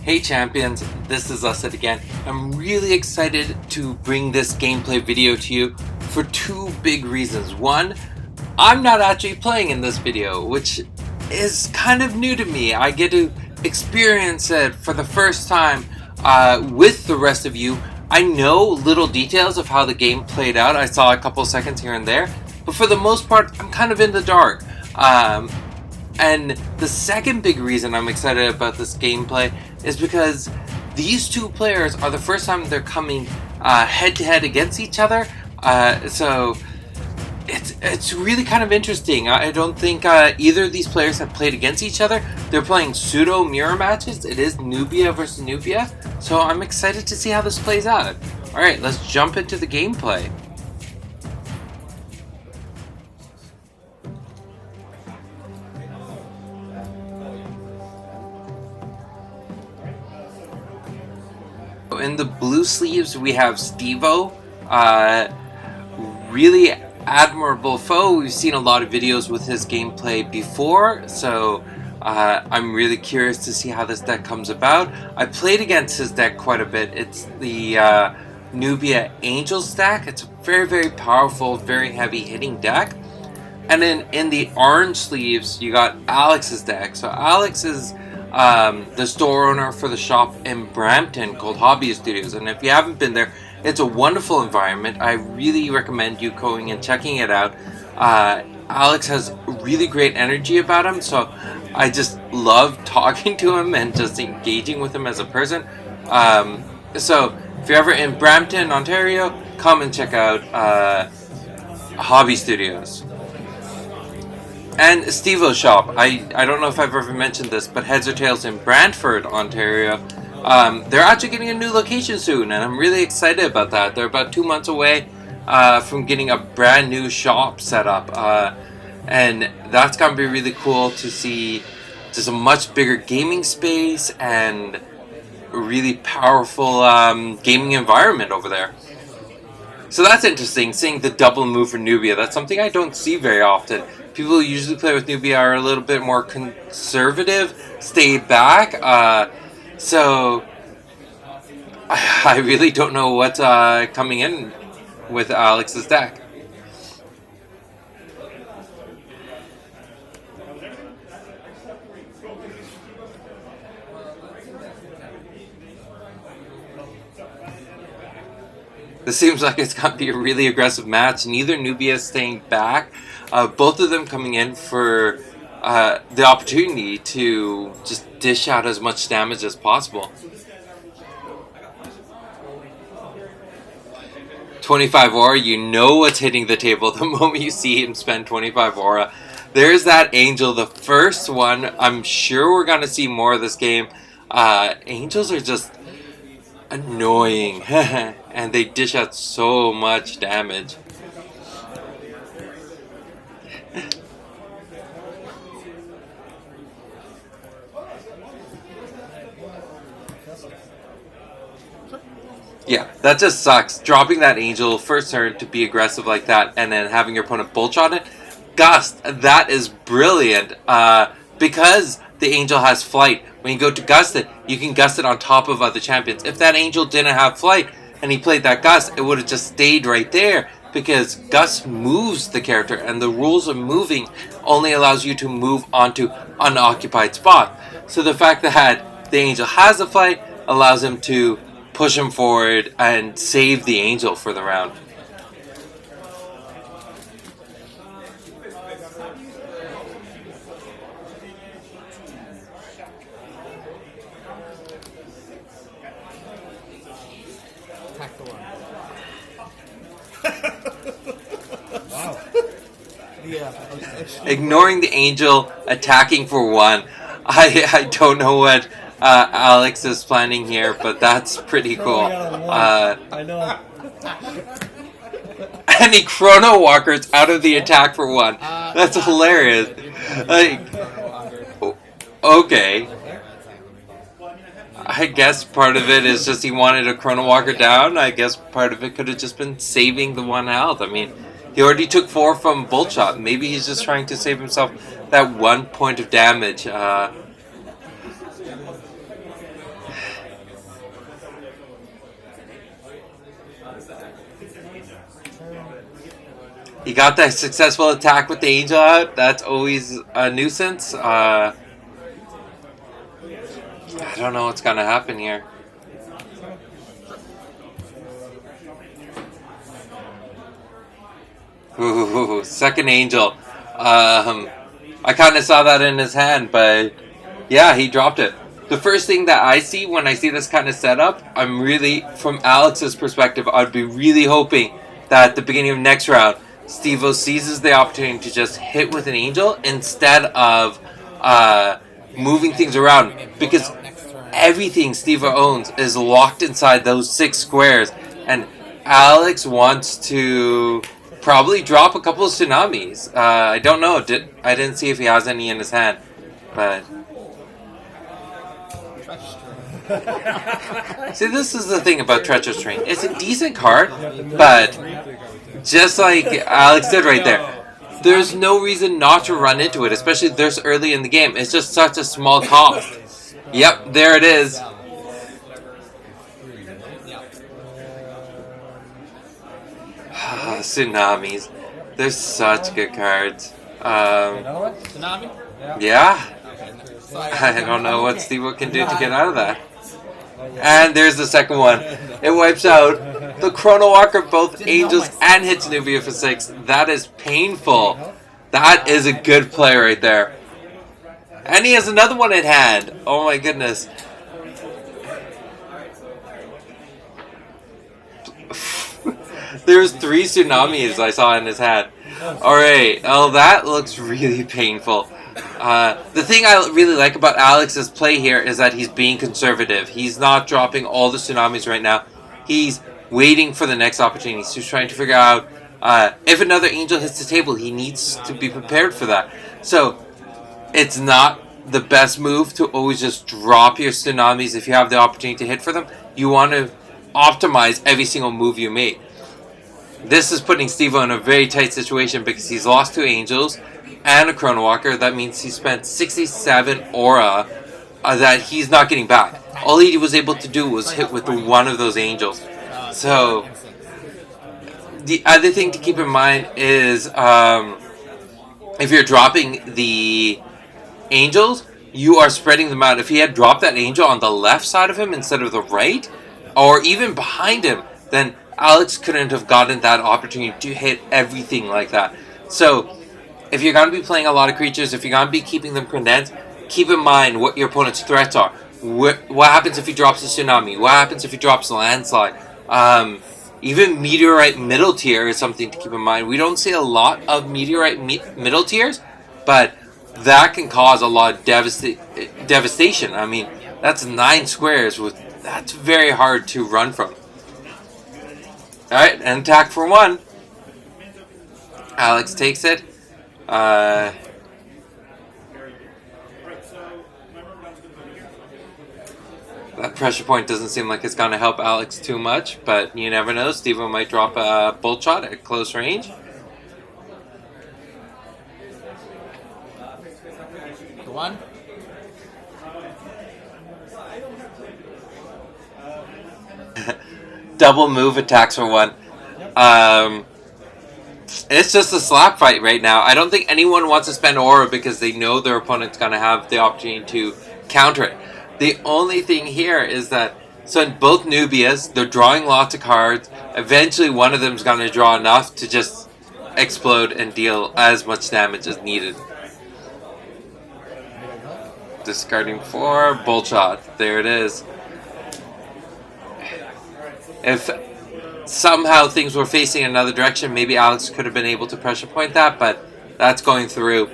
Hey champions, this is Usset again. I'm really excited to bring this gameplay video to you for two big reasons. One, I'm not actually playing in this video, which is kind of new to me. I get to experience it for the first time with the rest of you. I know little details of how the game played out. I saw a couple seconds here and there, but for the most part, I'm kind of in the dark. And the second big reason I'm excited about this gameplay is because these two players are the first time they're coming head-to-head against each other. So it's really kind of interesting. I don't think either of these players have played against each other. They're playing pseudo mirror matches. It is Nubia versus Nubia. So I'm excited to see how this plays out. Alright, let's jump into the gameplay. In the blue sleeves, we have Steveo, really admirable foe. We've seen a lot of videos with his gameplay before, so I'm really curious to see how this deck comes about. I played against his deck quite a bit. It's the Nubia Angels deck. It's a very, very powerful, very heavy hitting deck. And then in the orange sleeves, you got Alex's deck. So Alex is the store owner for the shop in Brampton called Hobby Studios, and if you haven't been there, it's a wonderful environment. I really recommend you going and checking it out. Alex has really great energy about him, so I just love talking to him and just engaging with him as a person. So if you're ever in Brampton, Ontario, come and check out Hobby Studios. And Steveo's shop. I don't know if I've ever mentioned this, but Heads or Tails in Brantford, Ontario. They're actually getting a new location soon, and I'm really excited about that. They're about 2 months away from getting a brand new shop set up. And that's going to be really cool to see just a much bigger gaming space and a really powerful gaming environment over there. So that's interesting, seeing the double move for Nubia. That's something I don't see very often. People who usually play with Nubia are a little bit more conservative, stay back. So I really don't know what's coming in with Alex's deck. This seems like it's going to be a really aggressive match. Neither Nubia is staying back. Both of them coming in for the opportunity to just dish out as much damage as possible. 25 aura, you know what's hitting the table the moment you see him spend 25 aura. There's that angel, the first one. I'm sure we're going to see more of this game. Angels are just annoying and they dish out so much damage. Yeah, that just sucks. Dropping that angel first turn to be aggressive like that and then having your opponent bulge on it. Gust, that is brilliant because the angel has flight. When you go to gust it, you can gust it on top of other champions. If that angel didn't have flight and he played that gust, it would have just stayed right there because gust moves the character, and the rules of moving only allows you to move onto unoccupied spot. So the fact that the angel has the flight allows him to push him forward and save the angel for the round. Wow. Yeah. Ignoring the angel, attacking for one. I don't know what Alex is planning here, but that's pretty cool. I know. And he chrono walkers out of the attack for one. That's hilarious. Like, okay. I guess part of it is just he wanted a chrono walker down. I guess part of it could have just been saving the one health. I mean, he already took 4 from Bolt Shot. Maybe he's just trying to save himself that 1 point of damage. He got that successful attack with the angel out. That's always a nuisance. I don't know what's gonna happen here. Ooh, second angel. I kind of saw that in his hand, but yeah, he dropped it. The first thing that I see when I see this kind of setup, I'm really, from Alex's perspective, I'd be really hoping that at the beginning of next round, Steveo seizes the opportunity to just hit with an angel instead of moving things around, because everything Steveo owns is locked inside those 6 squares, and Alex wants to probably drop a couple of tsunamis. I don't know. I didn't see if he has any in his hand, but see, this is the thing about Treacherous Train. It's a decent card, but just like Alex did right there, there's no reason not to run into it, especially this early in the game. It's just such a small cost. Yep, there it is. Tsunamis. They're such good cards. Tsunami? Yeah. I don't know what Steveo can do to get out of that. And there's the second one. It wipes out the Chrono Walker, both Angels, and hits Nubia for 6. That is painful. That is a good play right there. And he has another one in hand. Oh my goodness. There's 3 tsunamis I saw in his hand. Alright, well that looks really painful. The thing I really like about Alex's play here is that he's being conservative. He's not dropping all the tsunamis right now. He's waiting for the next opportunity. He's trying to figure out if another angel hits the table, he needs to be prepared for that. So, it's not the best move to always just drop your tsunamis if you have the opportunity to hit for them. You want to optimize every single move you make. This is putting Steveo in a very tight situation because he's lost 2 angels and a Chrono Walker. That means he spent 67 aura that he's not getting back. All he was able to do was hit with one of those angels. So, the other thing to keep in mind is if you're dropping the angels, you are spreading them out. If he had dropped that angel on the left side of him instead of the right, or even behind him, then Alex couldn't have gotten that opportunity to hit everything like that. So, if you're going to be playing a lot of creatures, if you're going to be keeping them condensed, keep in mind what your opponent's threats are. What happens if he drops a tsunami? What happens if he drops a landslide? Even meteorite middle tier is something to keep in mind. We don't see a lot of meteorite middle tiers, but that can cause a lot of devastation. I mean, that's 9 squares. That's very hard to run from. Alright, and attack for 1. Alex takes it. That pressure point doesn't seem like it's going to help Alex too much, but you never know. Steveo might drop a bolt shot at close range. The 1. Double move attacks for 1. It's just a slap fight right now. I don't think anyone wants to spend aura because they know their opponent's going to have the opportunity to counter it. The only thing here is that, so in both Nubias, they're drawing lots of cards. Eventually one of them is going to draw enough to just explode and deal as much damage as needed. Discarding 4, bolt shot. There it is. If somehow things were facing another direction, maybe Alex could have been able to pressure point that, but that's going through.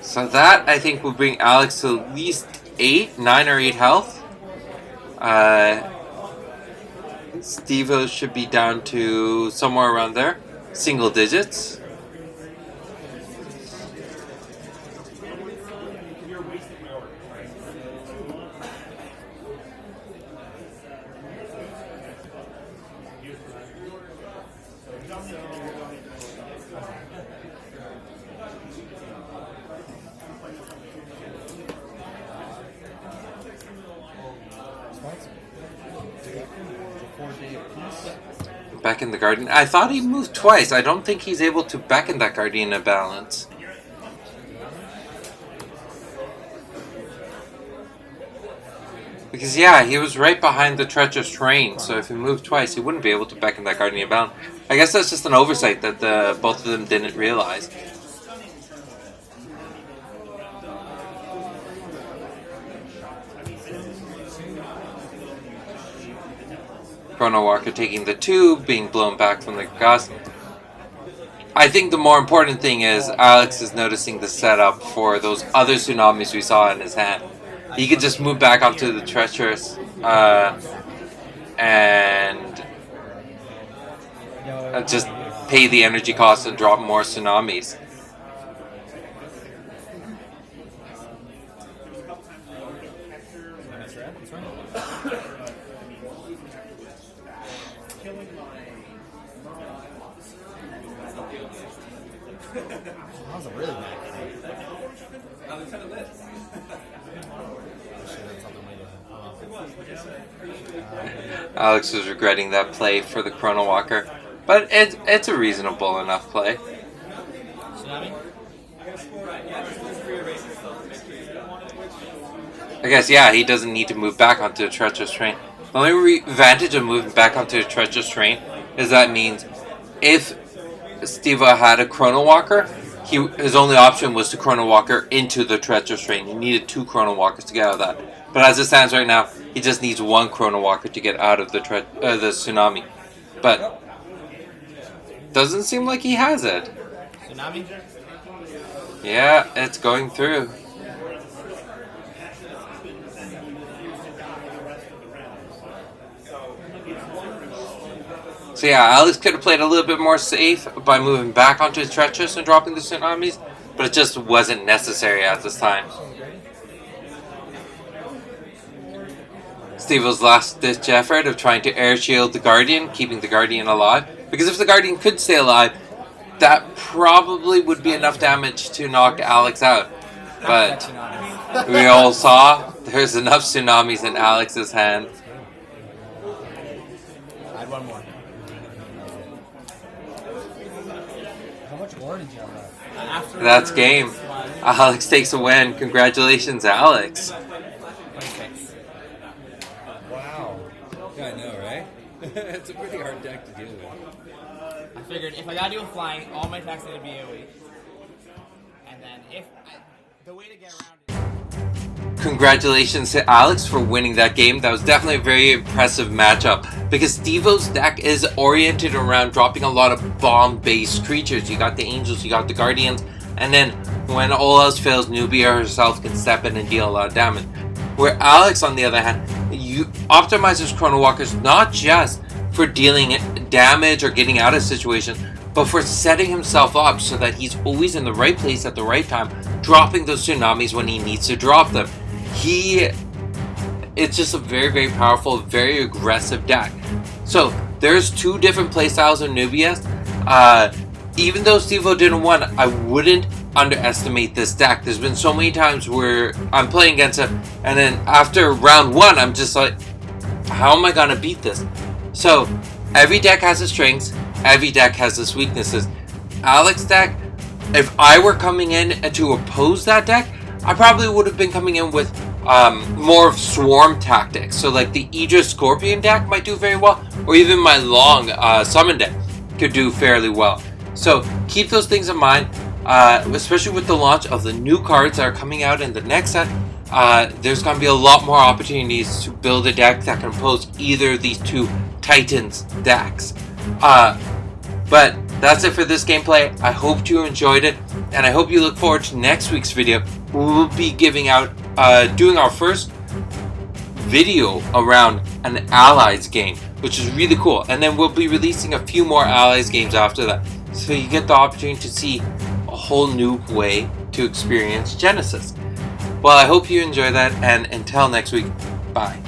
So that, I think, will bring Alex to at least 9 or 8 health. Steveo should be down to somewhere around there. Single digits. Beckon the Guardian. I thought he moved twice. I don't think he's able to beckon that Guardian in balance. Because, yeah, he was right behind the treacherous train, so if he moved twice, he wouldn't be able to beckon that Guardian in balance. I guess that's just an oversight that both of them didn't realize. Chrono Walker taking the 2, being blown back from the gust. I think the more important thing is Alex is noticing the setup for those other tsunamis we saw in his hand. He could just move back onto the treacherous and just pay the energy cost and drop more tsunamis. That was a really bad Alex was regretting that play for the Chrono Walker, but it's a reasonable enough play. I guess, yeah, he doesn't need to move back onto the treacherous train. The only advantage of moving back onto the treacherous train is that means if Steveo had a Chrono Walker, his only option was to Chrono Walker into the treacherous train. He needed 2 Chrono Walkers to get out of that. But as it stands right now, he just needs 1 Chrono Walker to get out of the tsunami. But doesn't seem like he has it. Tsunami? Yeah, it's going through. So yeah, Alex could have played a little bit more safe by moving back onto his treacherous and dropping the tsunamis, but it just wasn't necessary at this time. Steve's last-ditch effort of trying to air shield the Guardian, keeping the Guardian alive. Because if the Guardian could stay alive, that probably would be enough damage to knock Alex out. But we all saw there's enough tsunamis in Alex's hand. I had one more. How much more did you have left? That's game. Alex takes a win. Congratulations, Alex. 26. Wow. Yeah, I know, right? It's a pretty hard deck to deal with. I figured if I gotta do a flying, all my attacks need to be AoE. And then the way to get around it. Congratulations to Alex for winning that game. That was definitely a very impressive matchup because Stevo's deck is oriented around dropping a lot of bomb-based creatures. You got the Angels, you got the Guardians, and then when all else fails, Nubia herself can step in and deal a lot of damage. Where Alex, on the other hand, optimizes Chrono Walkers not just for dealing damage or getting out of situations, but for setting himself up so that he's always in the right place at the right time, dropping those tsunamis when he needs to drop them. It's just a very, very powerful, very aggressive deck. So there's 2 different playstyles of Nubias. Even though Steveo didn't win, I wouldn't underestimate this deck. There's been so many times where I'm playing against him, and then after round 1, I'm just like, how am I gonna beat this? So every deck has its strengths, every deck has its weaknesses. Alex's deck, if I were coming in to oppose that deck, I probably would have been coming in with more of swarm tactics. So like the Idris Scorpion deck might do very well, or even my long summon deck could do fairly well. So keep those things in mind, especially with the launch of the new cards that are coming out in the next set. There's going to be a lot more opportunities to build a deck that can oppose either of these 2 Titans decks. But that's it for this gameplay. I hope you enjoyed it, and I hope you look forward to next week's video. We will be giving out, doing our first video around an Allies game, which is really cool. And then we'll be releasing a few more Allies games after that. So you get the opportunity to see a whole new way to experience Genesis. Well, I hope you enjoy that, and until next week, bye.